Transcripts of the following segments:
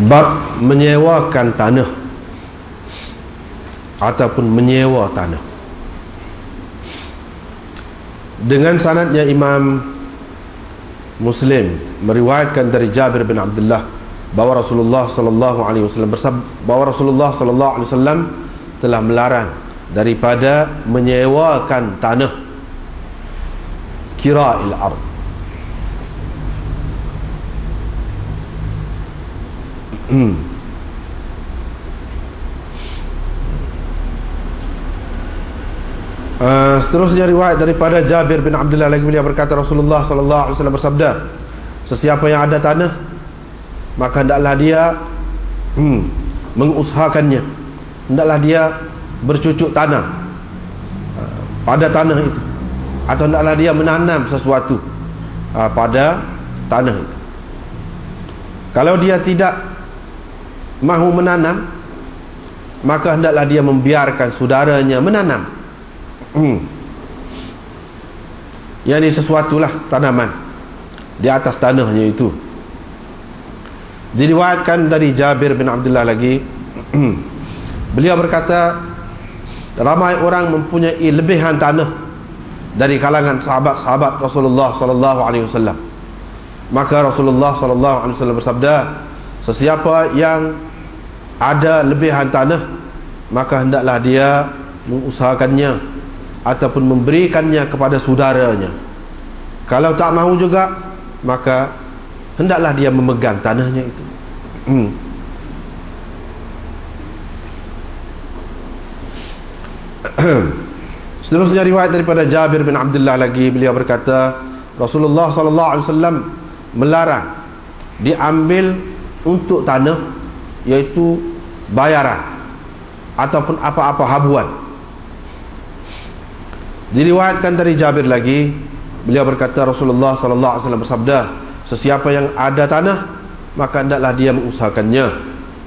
Bab menyewakan tanah ataupun menyewa tanah. Dengan sanadnya Imam Muslim meriwayatkan dari Jabir bin Abdullah bahawa Rasulullah sallallahu alaihi wasallam telah melarang daripada menyewakan tanah kira'il ard. Seterusnya riwayat daripada Jabir bin Abdullah lagi, beliau berkata Rasulullah sallallahu alaihi wasallam bersabda, sesiapa yang ada tanah maka hendaklah dia mengusahakannya, hendaklah dia bercucuk tanam pada tanah itu, atau hendaklah dia menanam sesuatu pada tanah itu. Kalau dia tidak mahu menanam, maka hendaklah dia membiarkan saudaranya menanam. Yani sesuatulah tanaman di atas tanahnya itu. Diriwayatkan dari Jabir bin Abdullah lagi, beliau berkata, ramai orang mempunyai lebihan tanah dari kalangan sahabat-sahabat Rasulullah sallallahu alaihi wasallam. Maka Rasulullah sallallahu alaihi wasallam bersabda, sesiapa yang ada lebihan tanah, maka hendaklah dia mengusahakannya ataupun memberikannya kepada saudaranya. Kalau tak mahu juga, maka hendaklah dia memegang tanahnya itu. Seterusnya riwayat daripada Jabir bin Abdullah lagi, beliau berkata Rasulullah sallallahu alaihi wasallam melarang diambil untuk tanah, iaitu bayaran ataupun apa-apa habuan. Diriwayatkan dari Jabir lagi, beliau berkata Rasulullah sallallahu alaihi wasallam bersabda, sesiapa yang ada tanah maka hendaklah dia mengusahakannya,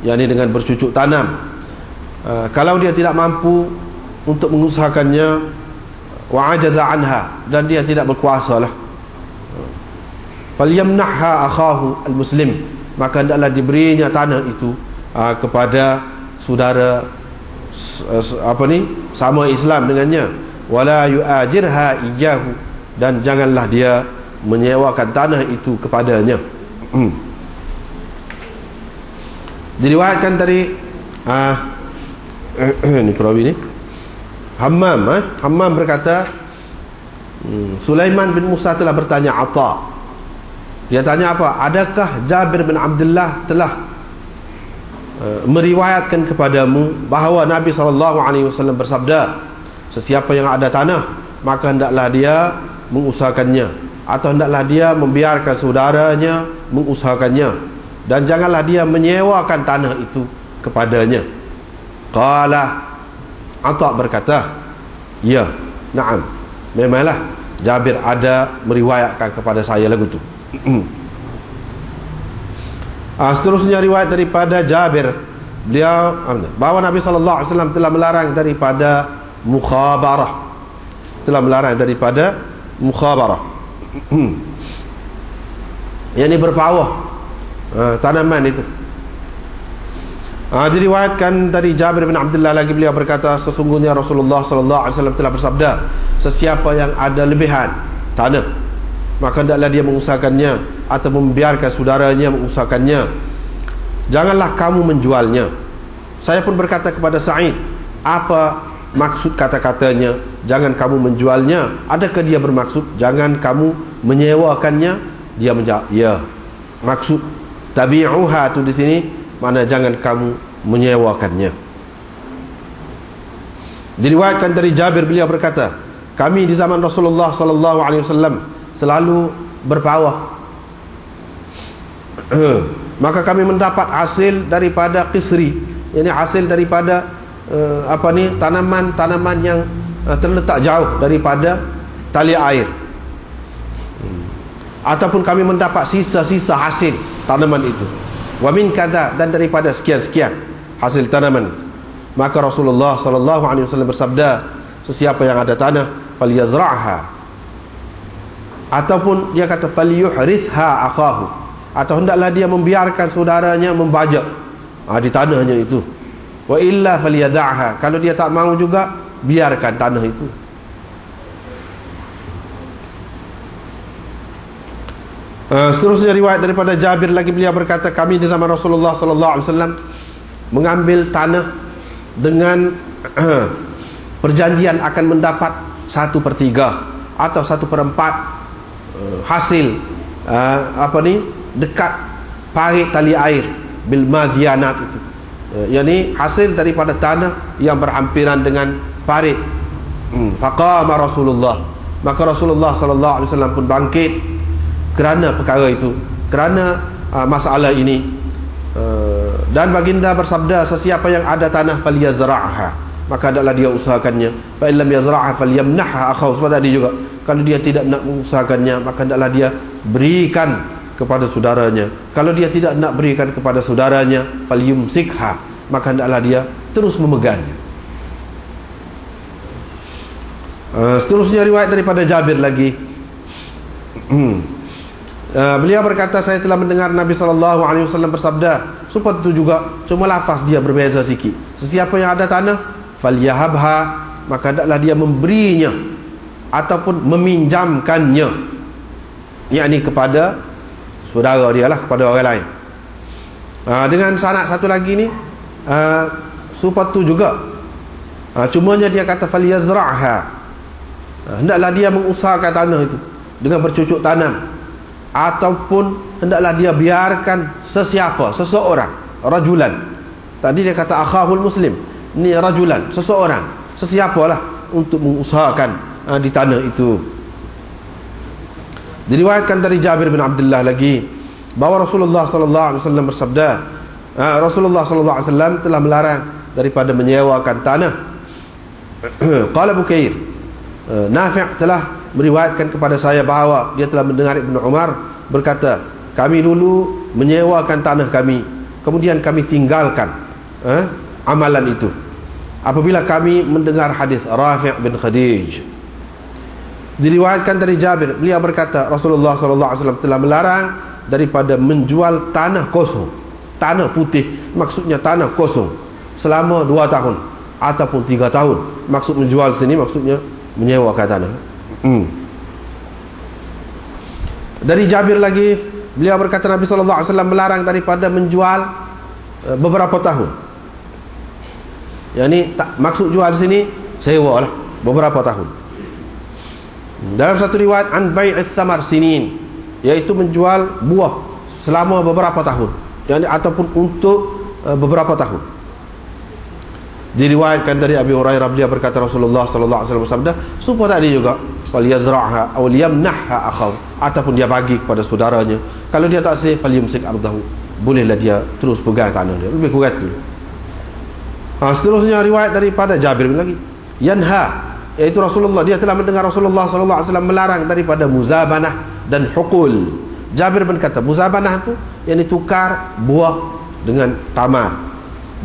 yakni dengan bercucuk tanam. Kalau dia tidak mampu untuk mengusahakannya, wa ajaza anha, dan dia tidak berkuasalah, falyamnahha akhahu almuslim, maka hendaklah diberinya tanah itu kepada saudara sama Islam dengannya. Wala yu'ajirha iyyahu, dan janganlah dia menyewakan tanah itu kepadanya. Diriwayatkan dari ini perawi ni Hammam berkata, Sulaiman bin Musa telah bertanya Atha. Dia tanya apa? Adakah Jabir bin Abdullah telah meriwayatkan kepadamu bahawa Nabi SAW bersabda, sesiapa yang ada tanah maka hendaklah dia mengusahakannya, atau hendaklah dia membiarkan saudaranya mengusahakannya, dan janganlah dia menyewakan tanah itu kepadanya. Qala, Atha berkata, ya, na'am, memanglah Jabir ada meriwayatkan kepada saya lagu tu. Seterusnya riwayat daripada Jabir, beliau bahawa Nabi SAW telah melarang daripada mukhabarah, yakni berpawah tanaman itu. Diriwayatkan dari Jabir bin Abdullah lagi, beliau berkata sesungguhnya Rasulullah SAW telah bersabda, sesiapa yang ada lebihan tanah maka hendaklah dia mengusahakannya atau membiarkan saudaranya mengusahakannya, janganlah kamu menjualnya. Saya pun berkata kepada Sa'id, apa maksud kata-katanya jangan kamu menjualnya? Adakah dia bermaksud jangan kamu menyewakannya? Dia menjawab, ya, maksud tabi'uha tu di sini mana jangan kamu menyewakannya. Diriwayatkan dari Jabir, beliau berkata, kami di zaman Rasulullah sallallahu alaihi wasallam selalu berpawah. Maka kami mendapat hasil daripada qisri, yakni hasil daripada tanaman-tanaman yang terletak jauh daripada tali air, ataupun kami mendapat sisa-sisa hasil tanaman itu, wa min kadza, dan daripada sekian-sekian hasil tanaman. Maka Rasulullah sallallahu alaihi wasallam bersabda, sesiapa yang ada tanah falyazra'ha, ataupun dia kata falyuhrithha akhahu, atau hendaklah dia membiarkan saudaranya membajak di tanahnya itu. Wa illa falyada'ha, kalau dia tak mahu juga, biarkan tanah itu. Seterusnya riwayat daripada Jabir lagi, beliau berkata, kami di zaman Rasulullah sallallahu alaihi wasallam mengambil tanah dengan perjanjian akan mendapat 1/3 atau 1/4 hasil dekat parit tali air bil madhiyanat itu, yakni hasil daripada tanah yang berhampiran dengan parit. Faqama Rasulullah, maka Rasulullah sallallahu alaihi wasallam pun bangkit kerana perkara itu, kerana masalah ini. Dan baginda bersabda, sesiapa yang ada tanah falyazra'ha, maka adalah dia usahakannya. Fa illam yazra'ha falyamnahha akhaw, sebab tadi juga, kalau dia tidak nak mengusahakannya, maka adalah dia berikan kepada saudaranya. Kalau dia tidak nak berikan kepada saudaranya, falyumsikha, maka adalah dia terus memegangnya. Seterusnya riwayat daripada Jabir lagi. Beliau berkata, saya telah mendengar Nabi SAW bersabda, seperti itu juga, cuma lafaz dia berbeza sikit. Sesiapa yang ada tanah falyahabha, maka hendaklah dia memberinya ataupun meminjamkannya, yakni kepada saudara dia lah, kepada orang lain. Dengan sanad satu lagi ni, seperti itu juga, cumanya dia kata falyazra'ha, hendaklah dia mengusahakan tanah itu dengan bercucuk tanam, ataupun hendaklah dia biarkan seseorang, rajulan. Tadi dia kata akhahul muslim, ni rajulan, seseorang, sesiapalah, untuk mengusahakan di tanah itu. Diriwayatkan dari Jabir bin Abdullah lagi bahawa Rasulullah sallallahu alaihi wasallam bersabda, Rasulullah sallallahu alaihi wasallam telah melarang daripada menyewakan tanah. Qala Bukair, Nafi' telah meriwayatkan kepada saya bahawa dia telah mendengar Ibnu Umar berkata, kami dulu menyewakan tanah kami, kemudian kami tinggalkan amalan itu apabila kami mendengar hadis Rafi' bin Khadij. Diriwayatkan dari Jabir, beliau berkata, Rasulullah SAW telah melarang daripada menjual tanah kosong, tanah putih, maksudnya tanah kosong, selama 2 tahun ataupun 3 tahun. Maksud menjual sini maksudnya menyewakan tanah. Dari Jabir lagi, beliau berkata, Nabi SAW melarang daripada menjual beberapa tahun. Yang ni maksud jual di sini sewa lah, beberapa tahun. Dalam satu riwayat, an bai'is thamar sinin, iaitu menjual buah selama beberapa tahun, yang ataupun untuk beberapa tahun. Diriwayatkan dari Abi Hurairah, beliau berkata, Rasulullah sallallahu alaihi wasallam bersabda, supaya tadi juga, falyazra'ha aw liyamnahha akhaw, ataupun dia bagi kepada saudaranya. Kalau dia tak sah, falyumsik ardahu, bolehlah dia terus pegang tanah dia, lebih kurang tu. Seterusnya riwayat daripada Jabir lagi, yanha, iaitu Rasulullah, dia telah mendengar Rasulullah sallallahu alaihi wasallam melarang daripada muzabanah dan hukul. Jabir berkata, muzabanah tu yang ditukar buah dengan tamar,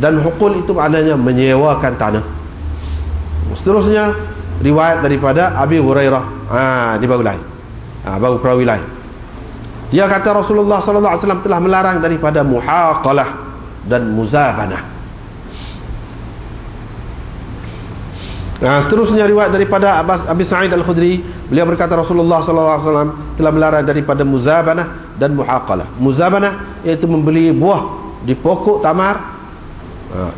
dan hukul itu maknanya menyewakan tanah. Seterusnya riwayat daripada Abi Hurairah, ni baru lain, baru perawi lain. Dia kata Rasulullah sallallahu alaihi wasallam telah melarang daripada muhaqalah dan muzabanah. Seterusnya riwayat daripada Abi Sa'id Al-Khudri, beliau berkata Rasulullah sallallahu alaihi wasallam telah melarang daripada muzabanah dan muhaqalah. Muzabanah iaitu membeli buah di pokok tamar,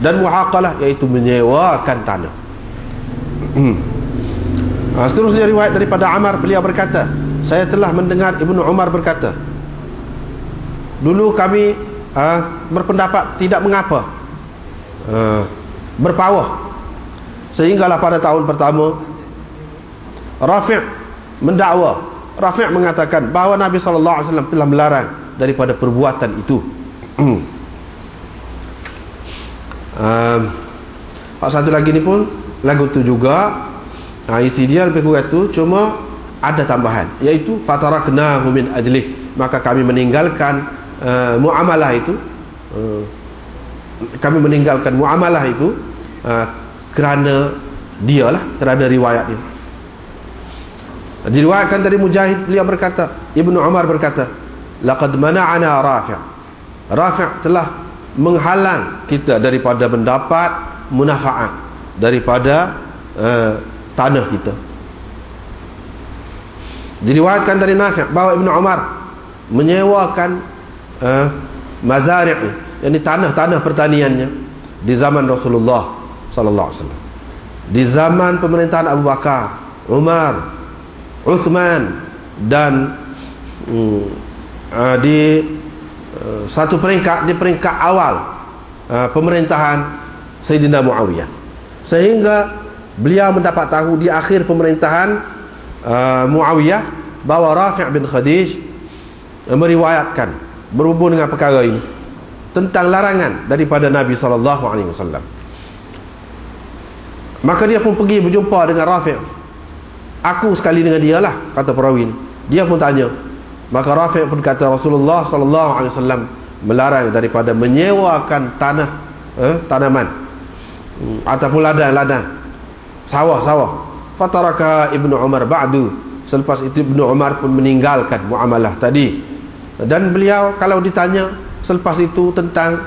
dan muhaqalah iaitu menyewakan tanah. Seterusnya riwayat daripada Amar, beliau berkata, saya telah mendengar Ibnu Umar berkata, dulu kami berpendapat tidak mengapa berpawah, sehinggalah pada tahun pertama Rafi' mendakwa, Rafi' mengatakan bahawa Nabi SAW telah melarang daripada perbuatan itu. Satu lagi ni pun lagu tu juga, isi dia lebih kurang tu, cuma ada tambahan, iaitu fataraknahu min ajlih, maka kami meninggalkan muamalah itu, kerana dia lah, kerana riwayat dia. Diriwayatkan dari Mujahid, beliau berkata, Ibnu Umar berkata, laqad mana'ana Rafi' telah menghalang kita daripada mendapat munafaat daripada tanah kita. Diriwayatkan dari Nafi' bahawa Ibnu Umar menyewakan mazari', yakni tanah-tanah pertaniannya di zaman Rasulullah sallallahu alaihi wasallam, di zaman pemerintahan Abu Bakar, Umar, Uthman, dan di satu peringkat, di peringkat awal pemerintahan Sayyidina Muawiyah, sehingga beliau mendapat tahu di akhir pemerintahan Muawiyah bahawa Rafi' bin Khadij meriwayatkan berhubung dengan perkara ini tentang larangan daripada Nabi SAW. Maka dia pun pergi berjumpa dengan Rafi'. Aku sekali dengan dia lah, kata perawi ini. Dia pun tanya. Maka Rafi' pun kata Rasulullah SAW melarang daripada menyewakan tanah, tanaman, ataupun ladang-ladang, sawah-sawah. Fataraka Ibnu Umar ba'du. Selepas itu Ibnu Umar pun meninggalkan muamalah tadi. Dan beliau kalau ditanya selepas itu tentang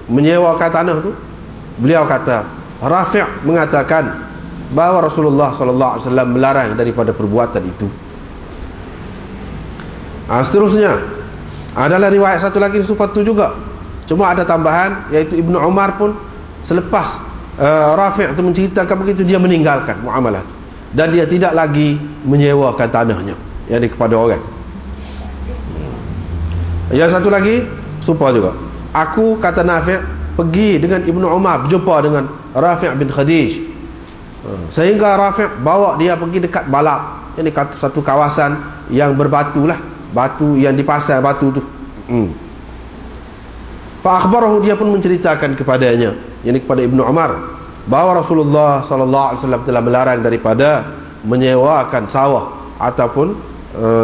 menyewakan tanah tu, beliau kata, Rafi' mengatakan bahawa Rasulullah SAW melarang daripada perbuatan itu. Seterusnya adalah riwayat satu lagi seperti itu juga, cuma ada tambahan, iaitu Ibnu Umar pun selepas Rafi' itu menceritakan begitu, dia meninggalkan muamalah itu, dan dia tidak lagi menyewakan tanahnya, yakni kepada orang. Yang satu lagi serupa juga. Aku, kata Nafi', pergi dengan Ibnu Umar berjumpa dengan Rafi' bin Khadij, sehingga Rafi' bawa dia pergi dekat Balak, ini satu kawasan yang berbatu lah, batu yang dipasang batu tu. Fa akhbarahu, dia pun menceritakan kepadanya, yakni kepada Ibnu Umar, bahawa Rasulullah SAW telah melarang daripada menyewakan sawah ataupun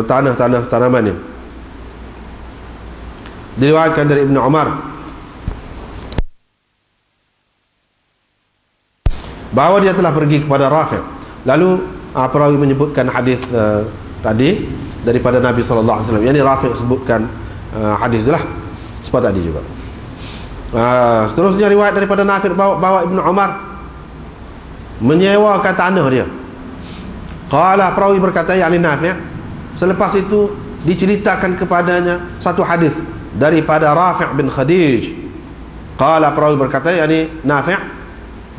tanah-tanah tanaman ini. Diriwayatkan dari Ibnu Umar bahawa dia telah pergi kepada Rafi'. Lalu perawi menyebutkan hadis tadi daripada Nabi SAW, yang ini Rafi' sebutkan hadis itulah seperti tadi juga. Seterusnya riwayat daripada Nafi' bahawa Ibnu Umar menyewakan tanah dia. Qala, perawi berkata, yakni Nafi', selepas itu diceritakan kepadanya satu hadis daripada Rafi' bin Khadij. Qala, perawi berkata, yakni Nafi',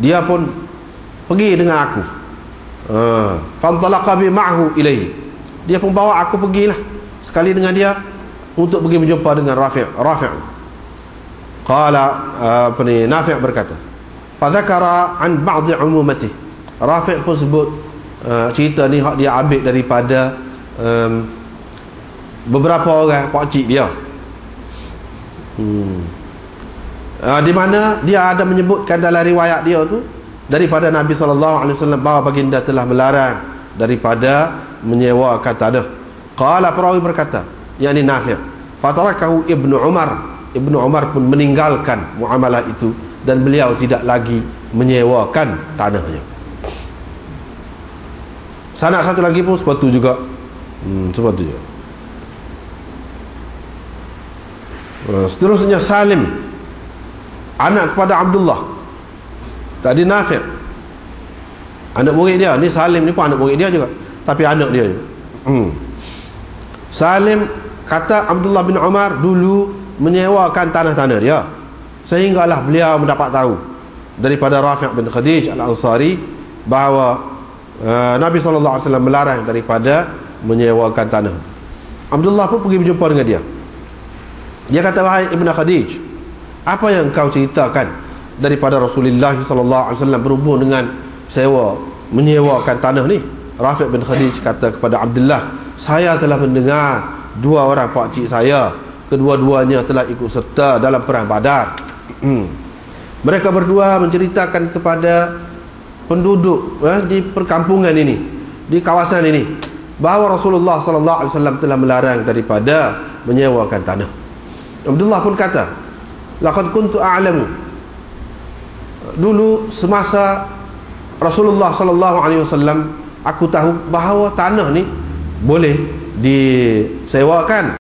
dia pun pergi dengan aku. Fantalaqa bi ma'hu ilaihi, dia pun bawa aku pergilah sekali dengan dia untuk pergi berjumpa dengan Rafi'. Qala, Nafi' berkata, fadzakara an ba'dhi umumati. Rafi' pun sebut cerita ni dia ambil daripada beberapa orang pakcik dia, di mana dia ada menyebutkan dalam riwayat dia tu daripada Nabi SAW bahawa baginda telah melarang daripada menyewakan tanah. Qala, perawi berkata, yakni Nafi', fatarakahu Ibnu Umar. Ibnu Umar pun meninggalkan muamalah itu dan beliau tidak lagi menyewakan tanahnya. Sanad satu lagi pun seperti itu juga. Seperti itu juga. Seterusnya Salim, anak kepada Abdullah. Tadi Nafi', anak murid dia. Ni Salim ni pun anak murid dia juga, tapi anak dia juga. Salim kata Abdullah bin Umar dulu menyewakan tanah-tanah dia, sehinggalah beliau mendapat tahu daripada Rafi' bin Khadij Al-Ansari bahawa Nabi SAW melarang daripada menyewakan tanah. Abdullah pun pergi berjumpa dengan dia. Dia kata, wahai Ibn Khadij, apa yang kau ceritakan daripada Rasulullah SAW berhubung dengan menyewakan tanah ni? Rafi' bin Khadij kata kepada Abdullah, saya telah mendengar dua orang pakcik saya, kedua-duanya telah ikut serta dalam perang Badar. Mereka berdua menceritakan kepada penduduk di perkampungan ini, di kawasan ini, bahawa Rasulullah SAW telah melarang daripada menyewakan tanah. Abdullah pun kata, laqad kuntu a'lamu, dulu semasa Rasulullah SAW aku tahu bahawa tanah ni boleh disewakan